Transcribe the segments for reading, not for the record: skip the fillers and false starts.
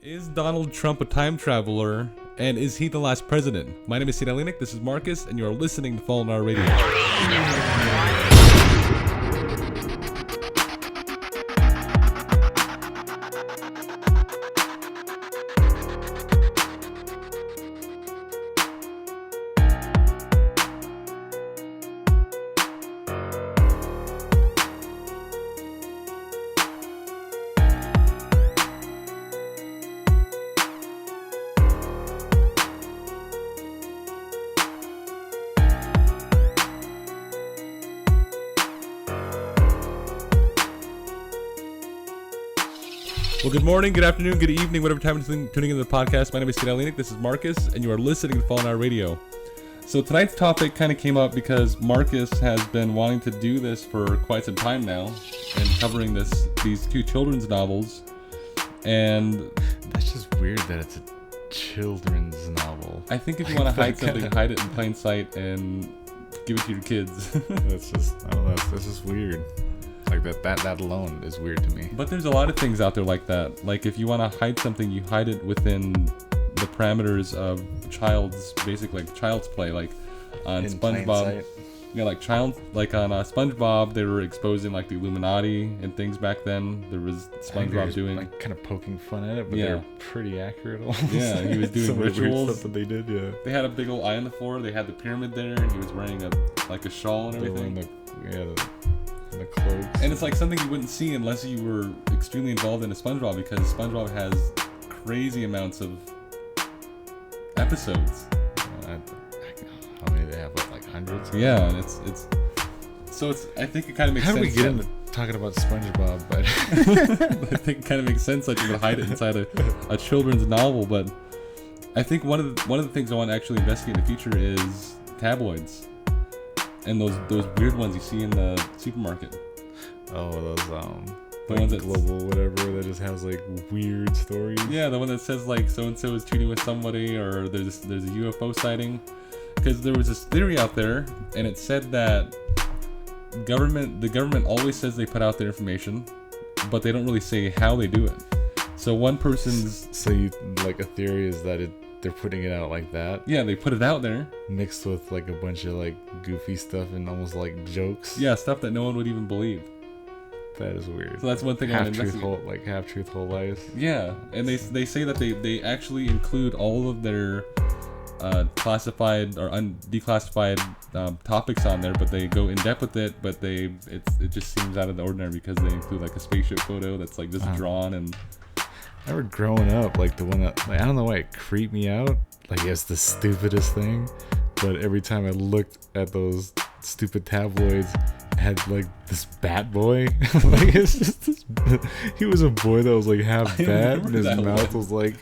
Is Donald Trump a time traveler? And is he the last president? My name is Sid Alinik, this is Marcus, and you are listening to Fallen Hour Radio. Well, good morning, good afternoon, good evening, whatever time you're tuning into the podcast. My name is Sid Alinik, this is Marcus, and you are listening to Fallen Hour Radio. So tonight's topic kind of came up because Marcus has been wanting to do this for quite some time now, and covering these two children's novels, and... That's just weird that it's a children's novel. I think if you want to hide something, hide it in plain sight and give it to your kids. That's just weird. Like that alone is weird to me. But there's a lot of things out there like that. Like if you want to hide something, you hide it within the parameters of child's play. Like on SpongeBob, on SpongeBob, they were exposing like the Illuminati and things back then. There was SpongeBob doing like kind of poking fun at it, but they're pretty accurate. Almost. Yeah, he was doing rituals. Stuff that they did. Yeah, they had a big old eye on the floor. They had the pyramid there, and he was wearing a shawl and everything. The clothes. And it's like something you wouldn't see unless you were extremely involved in a SpongeBob, because SpongeBob has crazy amounts of episodes. How many they have? Like hundreds? Yeah, and it's I think it kind of makes sense. How do we get into talking about SpongeBob? But I think it kind of makes sense that you would hide it inside a children's novel. But I think one of the things I want to actually investigate in the future is tabloids. And those weird ones you see in the supermarket. Oh, those the ones that global whatever that just has like weird stories. Yeah, the one that says like so and so is cheating with somebody, or there's a UFO sighting. Because there was this theory out there, and it said that the government always says they put out their information, but they don't really say how they do it. So one person's a theory is that they're putting it out like that. Yeah, they put it out there. Mixed with like a bunch of like goofy stuff and almost like jokes. Yeah, stuff that no one would even believe. That is weird. So that's one thing I want to investigate. Half-truth, whole lies. Yeah, and they say that they actually include all of their classified or declassified topics on there, but they go in depth with it, but it just seems out of the ordinary because they include like a spaceship photo that's like just drawn and... I remember growing up, like the one that, like, I don't know why it creeped me out. Like it's the stupidest thing, but every time I looked at those stupid tabloids, it had like this bat boy. Like it's just he was a boy that was like half bat, and his mouth was like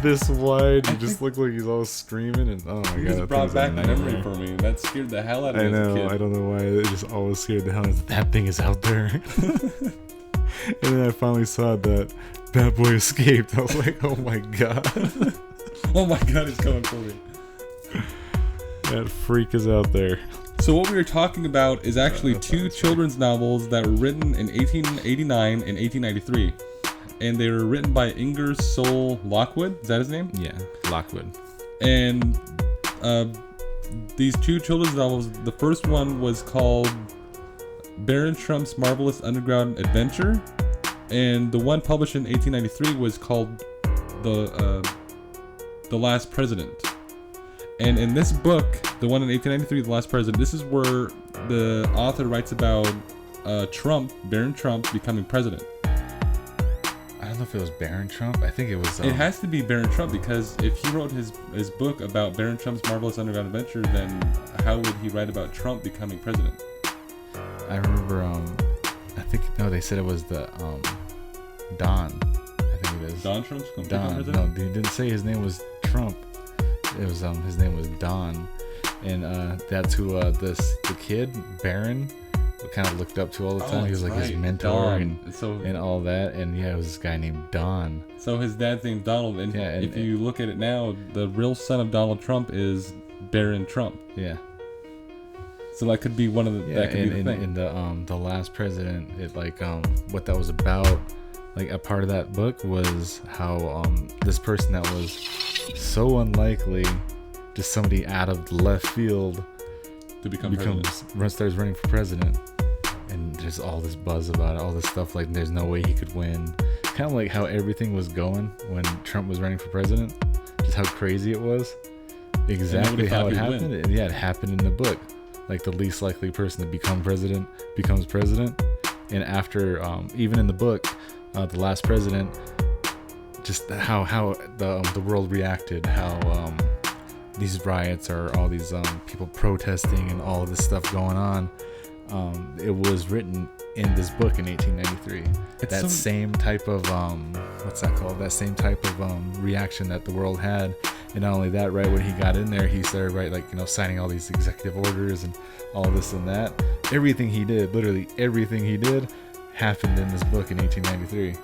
this wide. He just looked like he's all screaming, and oh my god, that brought back a memory for me. That scared the hell out of me. I know. As a kid. I don't know why. It just always scared the hell out of me. That thing is out there. And then I finally saw that Bad Boy escaped. I was like, oh my god. Oh my god, he's coming for me. That freak is out there. So what we were talking about is actually two children's novels that were written in 1889 and 1893. And they were written by Ingersoll Lockwood. Is that his name? Yeah, Lockwood. And these two children's novels, the first one was called Baron Trump's Marvelous Underground Adventure, and the one published in 1893 was called The Last President. And in this book, the one in 1893, The Last President, this is where the author writes about Baron Trump, becoming president. I don't know if it was Baron Trump. I think it was... It has to be Baron Trump, because if he wrote his book about Baron Trump's Marvelous Underground Adventure, then how would he write about Trump becoming president? I remember, they said it was the, Don. I think it is. Don Trump's Don. president? No, they didn't say his name was Trump. It was, his name was Don. And, that's who, the kid, Baron, kind of looked up to all the time. He was like his mentor and all that. And yeah, it was this guy named Don. So his dad's named Donald. And, if you look at it now, the real son of Donald Trump is Baron Trump. Yeah. So that could be one of the that could be the thing. In the Last President, it what that was about, like a part of that book was how this person that was so unlikely, just somebody out of left field to starts running for president, and there's all this buzz about it, all this stuff like there's no way he could win. Kind of like how everything was going when Trump was running for president, just how crazy it was. Exactly how it happened. It happened in the book. Like the least likely person to become president becomes president, and after even in the book, the last president, just how the world reacted, how these riots or all these people protesting and all of this stuff going on. It was written in this book in 1893. Same type of what's that called? That same type of reaction that the world had. And not only that, right when he got in there, he started signing all these executive orders and all this and that. Everything he did, literally everything he did, happened in this book in 1893.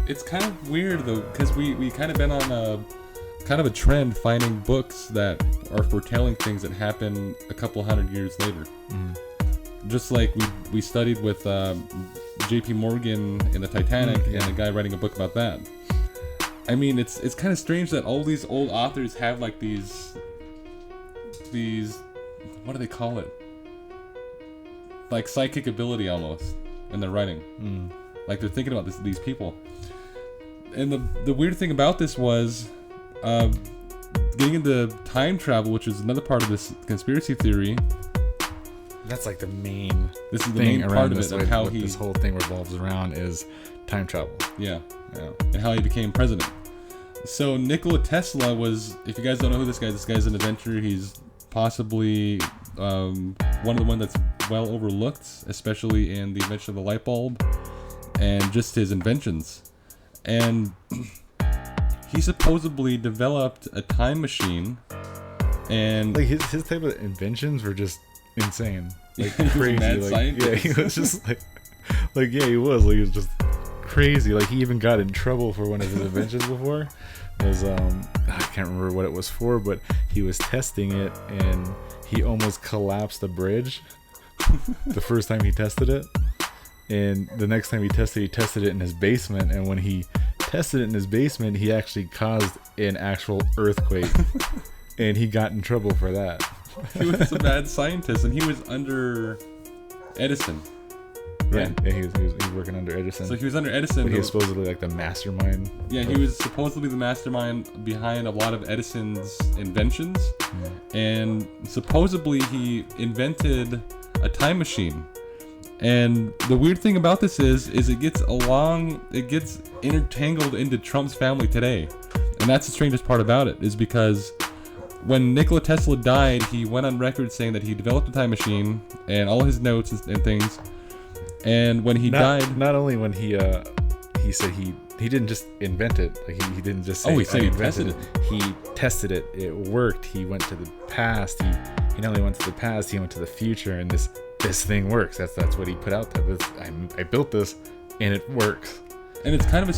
It's kind of weird though, because we kind of been on a trend finding books that are foretelling things that happen a couple hundred years later. Just like we studied with J.P. Morgan in the Titanic, and a guy writing a book about that. I mean, it's kind of strange that all these old authors have like these what do they call it? Like psychic ability almost in their writing. Like they're thinking about these people. And the weird thing about this was getting into time travel, which is another part of this conspiracy theory. That's like the main. This is the main part of it, of how this whole thing revolves around is time travel. Yeah, and how he became president. So Nikola Tesla was, if you guys don't know who this guy's an inventor. He's possibly one of the ones that's well overlooked, especially in the invention of the light bulb and just his inventions. And he supposedly developed a time machine, and like his type of inventions were just insane, like he crazy. Was a mad scientist. He was just he was just crazy. Like he even got in trouble for one of his inventions before. It was I can't remember what it was for, but he was testing it and he almost collapsed the bridge the first time he tested it. And the next time he tested it in his basement, and when he tested it in his basement, he actually caused an actual earthquake. And he got in trouble for that. He was a mad scientist, and he was under Edison. Right? Yeah, he was working under Edison. So he was under Edison. But he was supposedly like the mastermind. Yeah, he was supposedly the mastermind behind a lot of Edison's inventions. And supposedly he invented a time machine. And the weird thing about this is it gets intertangled into Trump's family today. And that's the strangest part about it, is because when Nikola Tesla died, he went on record saying that he developed a time machine and all his notes and things. And when he died, not only when he said he didn't just invent it, like he didn't just say, he said he tested it. He tested it. It worked. He went to the past. He not only went to the past, he went to the future, and this thing works. That's what he put out there. I built this, and it works. And it's kind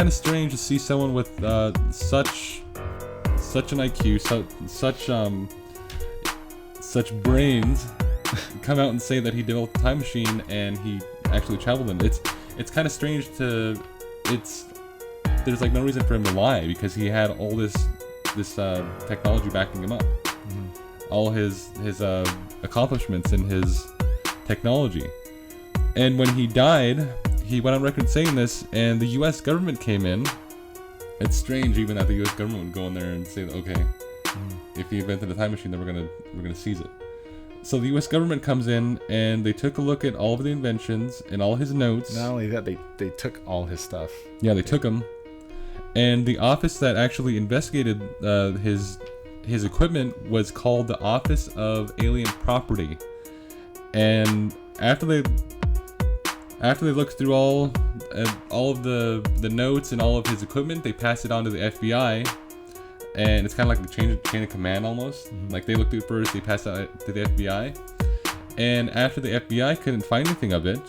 of strange to see someone with such an IQ, such brains, come out and say that he developed a time machine and he actually traveled in it. It's kind of strange there's like no reason for him to lie, because he had all this technology backing him up. All his accomplishments in his technology. And when he died, he went on record saying this, and the U.S. government came in. It's strange even that the U.S. government would go in there and say, okay, if he invented a time machine, then we're gonna seize it. So the U.S. government comes in and they took a look at all of the inventions and all his notes. Not only that, they took all his stuff. Yeah, they took them. And the office that actually investigated his equipment was called the Office of Alien Property. And after they looked through all of the notes and all of his equipment, they passed it on to the FBI. And it's kind of like the chain of command almost. Like they looked through it first, they passed it out to the FBI. And after the FBI couldn't find anything of it,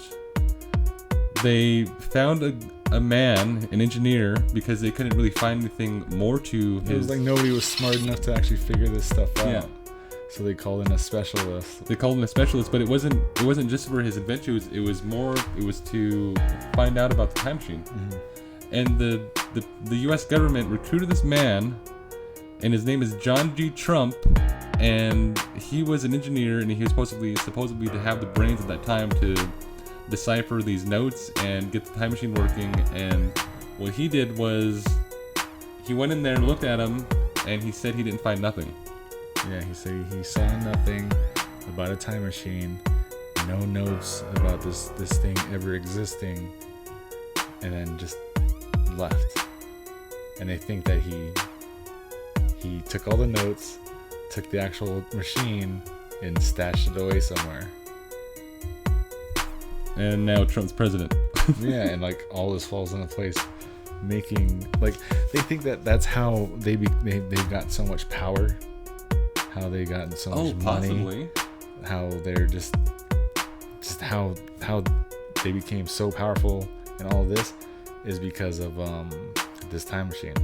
they found a man, an engineer, because they couldn't really find anything more to his... It was like nobody was smart enough to actually figure this stuff out. Yeah. So they called in a specialist. But it wasn't just for his invention. It was to find out about the time machine. And the U.S. government recruited this man, and his name is John G. Trump, and he was an engineer, and he was supposedly to have the brains at that time to decipher these notes and get the time machine working. And what he did was he went in there and looked at him, and he said he didn't find nothing. Yeah, he said he saw nothing about a time machine, no notes about this thing ever existing, and then just left. And they think that he took all the notes, took the actual machine, and stashed it away somewhere. And now Trump's president. Yeah, and like all this falls into place, making like they think that that's how they've got so much power, how they got so much money, how they're just how they became so powerful, and all this is because of this time machine.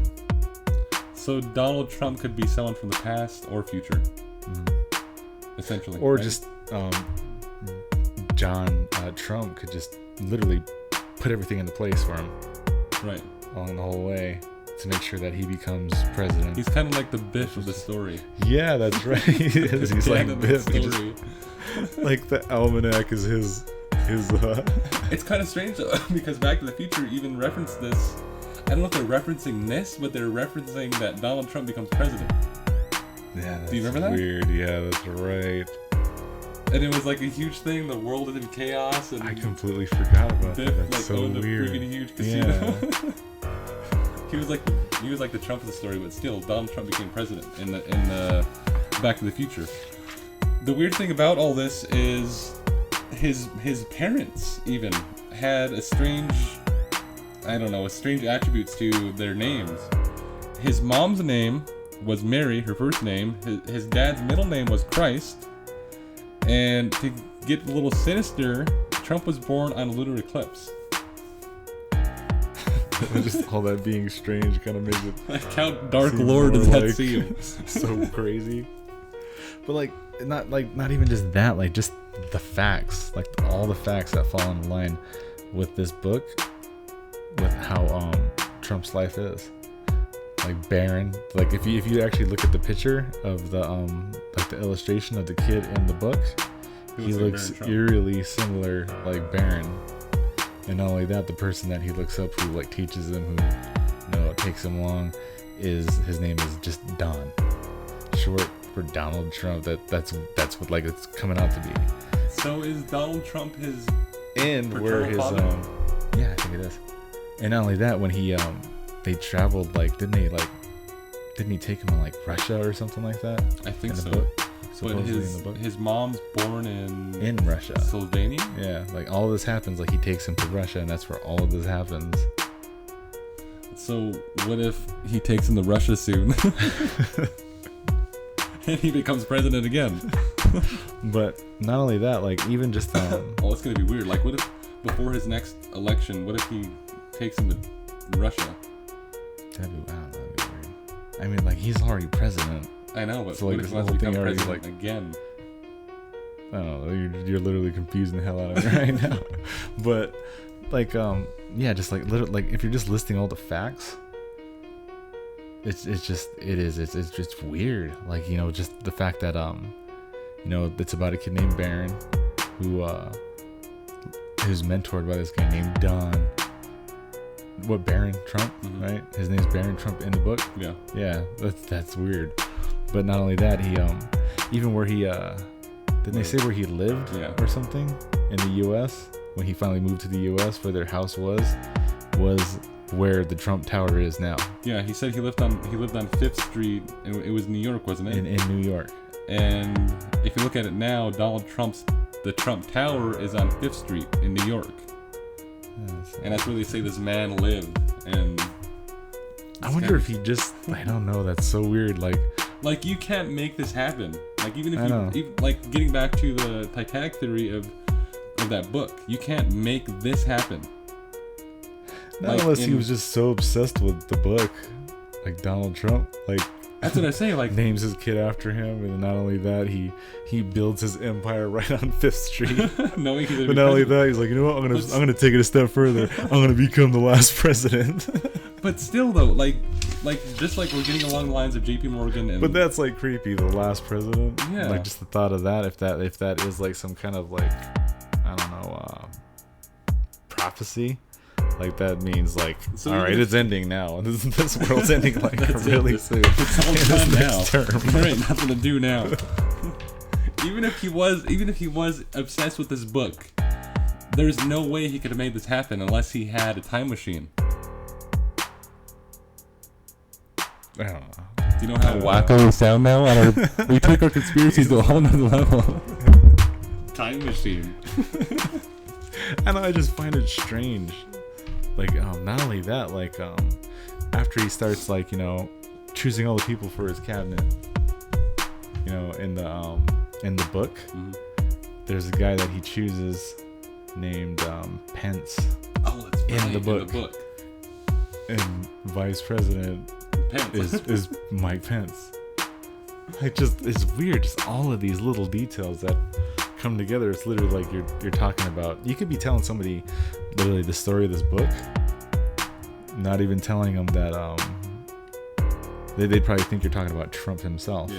So Donald Trump could be someone from the past or future, essentially, or right? just John Trump could just literally put everything into place for him, right, along the whole way, to make sure that he becomes president. He's kind of like the Biff of the story. Yeah, that's right. He's like Biff. Like the almanac is his. It's kind of strange though, because Back to the Future even referenced this. I don't know if they're referencing this, but they're referencing that Donald Trump becomes president. Yeah, that's do you remember that? Weird. Yeah, that's right. And it was like a huge thing. The world is in chaos, and I completely forgot about Biff, that. That's like, so owned weird. a freaking huge casino. Yeah. He was like the Trump of the story, but still, Donald Trump became president in the Back to the Future. The weird thing about all this is his parents even had strange attributes to their names. His mom's name was Mary, her first name. His dad's middle name was Christ. And to get a little sinister, Trump was born on a lunar eclipse. Just all that being strange kind of makes it. Like how Dark Lord does that seem? So crazy. But not even just that, like just the facts, like all the facts that fall in line with this book, with how Trump's life is. Like barren. Like if you actually look at the picture of the like the illustration of the kid in the book, he looks eerily similar like Barron. And not only that, the person that he looks up who like teaches him, who it takes him along, his name is just Don, short for Donald Trump. That's what like it's coming out to be. So is Donald Trump his where his father? Yeah, I think it is. And not only that, when he they traveled, like didn't he take him to like Russia or something like that? I think so. But his mom's born in Russia, Slovenia. Yeah, like all of this happens. Like he takes him to Russia, and that's where all of this happens. So what if he takes him to Russia soon, and he becomes president again? But not only that, like even just oh, it's gonna be weird. Like what if before his next election, what if he takes him to Russia? That'd be weird. I mean, like he's already president. I know, but so what like if this he whole thing becomes already president like again? I don't know. You're literally confusing the hell out of me right now. But like yeah, just like literally, like if you're just listing all the facts, it's just weird. Like just the fact that it's about a kid named Barron who's mentored by this guy named Don. What, Barron Trump, right? His name's Barron Trump in the book. Yeah, that's weird. But not only that, he even where he didn't they say where he lived or something in the U.S. when he finally moved to the U.S. where their house was where the Trump Tower is now. Yeah, he said he lived on 5th Street. It was New York, wasn't it? In New York. And if you look at it now, the Trump Tower is on 5th Street in New York. And that's where they say this man lived. And I wonder if he just, I don't know, that's so weird. Like you can't make this happen. Like even if like getting back to the Titanic theory of that book, you can't make this happen. Not unless he was just so obsessed with the book, like Donald Trump. Like That's what I say. Like, names his kid after him, and not only that, he builds his empire right on Fifth Street. knowing he's gonna But be not only president. that, he's like, you know what? I'm gonna take it a step further. I'm gonna become the last president. But still, though, like just like we're getting along the lines of J.P. Morgan and. But that's like creepy. The last president. Yeah. Like just the thought of that. If that is like some kind of like, I don't know, prophecy. Like that means like, So all right, even it's ending now. This world's ending like That's it. really It's soon. all In this done now. next term. There ain't nothing to do now. even if he was obsessed with this book, there's no way he could have made this happen unless he had a time machine. I don't know. Do you know how wacko we sound now? We took our conspiracies to a whole nother level. Time machine. I know. I just find it strange. Like, not only that, like, after he starts, like, you know, choosing all the people for his cabinet, you know, in the book, there's a guy that he chooses named Pence. Oh, that's right, in the book. And vice president Pence. is Mike Pence. Like, just it's weird. Just all of these little details that come together. It's literally like you're talking about. You could be telling somebody literally the story of this book, not even telling them that they'd probably think you're talking about Trump himself.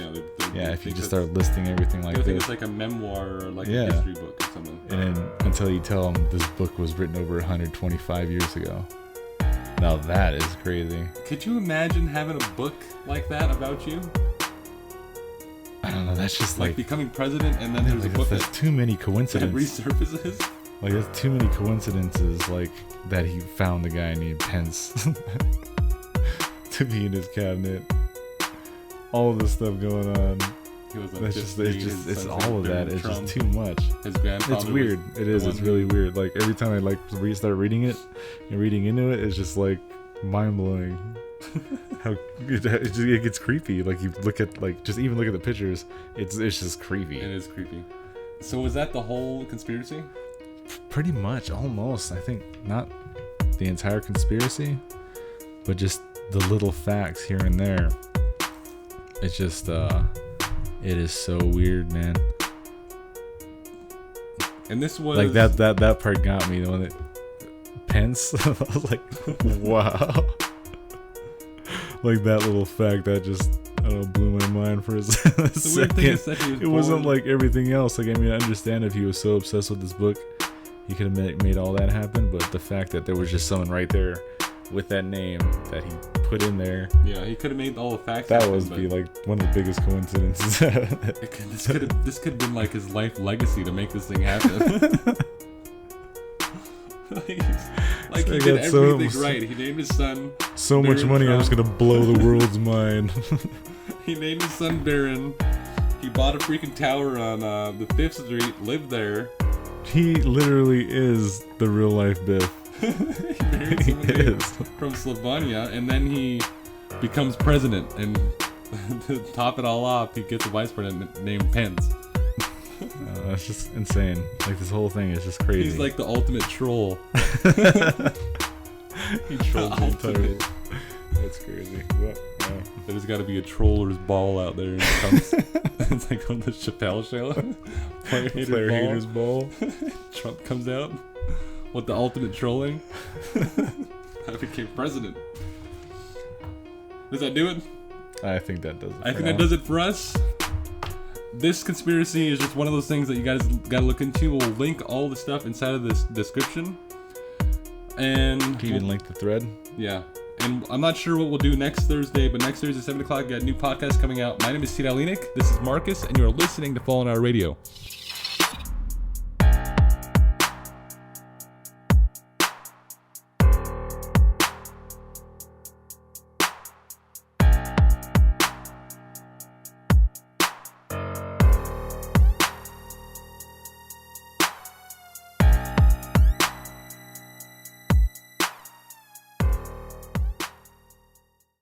Yeah, If you just start listing everything like I think this. it's like a memoir or like Yeah. a history book or something. And then until you tell them this book was written over 125 years ago. Now that is crazy. Could you imagine having a book like that about you? I don't know. That's just Like like becoming president and then there's like, a book that's that too many coincidences. resurfaces? Like there's too many coincidences. Like that he found the guy named Pence to be in his cabinet. All of this stuff going on. He was like That's just it's all of that. It's just too much. His grandfather. It's weird. It is. It's really weird. Like every time I like restart reading it and reading into it, it's just like mind blowing. How it gets creepy. Like you look at just even look at the pictures. It's just creepy. It is creepy. So was that the whole conspiracy? Pretty much, almost. I think not the entire conspiracy, but just the little facts here and there. It's just it is so weird, man. And this was Like that part got me. The one that Pence. I was like, wow. Like that little fact that just blew my mind for a The weird thing is second. that he was It wasn't born- like everything else. Like, I mean, I understand if he was so obsessed with this book, he could have made all that happen. But the fact that there was just someone right there with that name that he put in there, Yeah, he could have made all the facts. that happen, was but be like one of the biggest coincidences. this could have been like his life legacy to make this thing happen. like he I did got so- everything right. He named his son. So much Baron money, I'm Trump. just gonna blow the world's mind. He named his son Baron. He bought a freaking tower on the 5th Street. Lived there. He literally is the real life Biff. He married He someone named is. from Slovenia, and then he becomes president. And to top it all off, he gets a vice president named Pence. That's just insane. Like, this whole thing is just crazy. He's like the ultimate troll. He trolled the entire ultimate. world. That's crazy. What? Yeah. There's got to be a troller's ball out there. And it comes, it's like on the Chappelle show. Player haters ball. Trump comes out with the ultimate trolling. I became president. Does that do it? I think that does it. I think that does it for us. This conspiracy is just one of those things that you guys gotta look into. We'll link all the stuff inside of this description. And Can you even link the thread? yeah. And I'm not sure what we'll do next Thursday, but next Thursday, 7 o'clock, got a new podcast coming out. My name is Tita Alinik. This is Marcus, and you're listening to Fallen Hour Radio.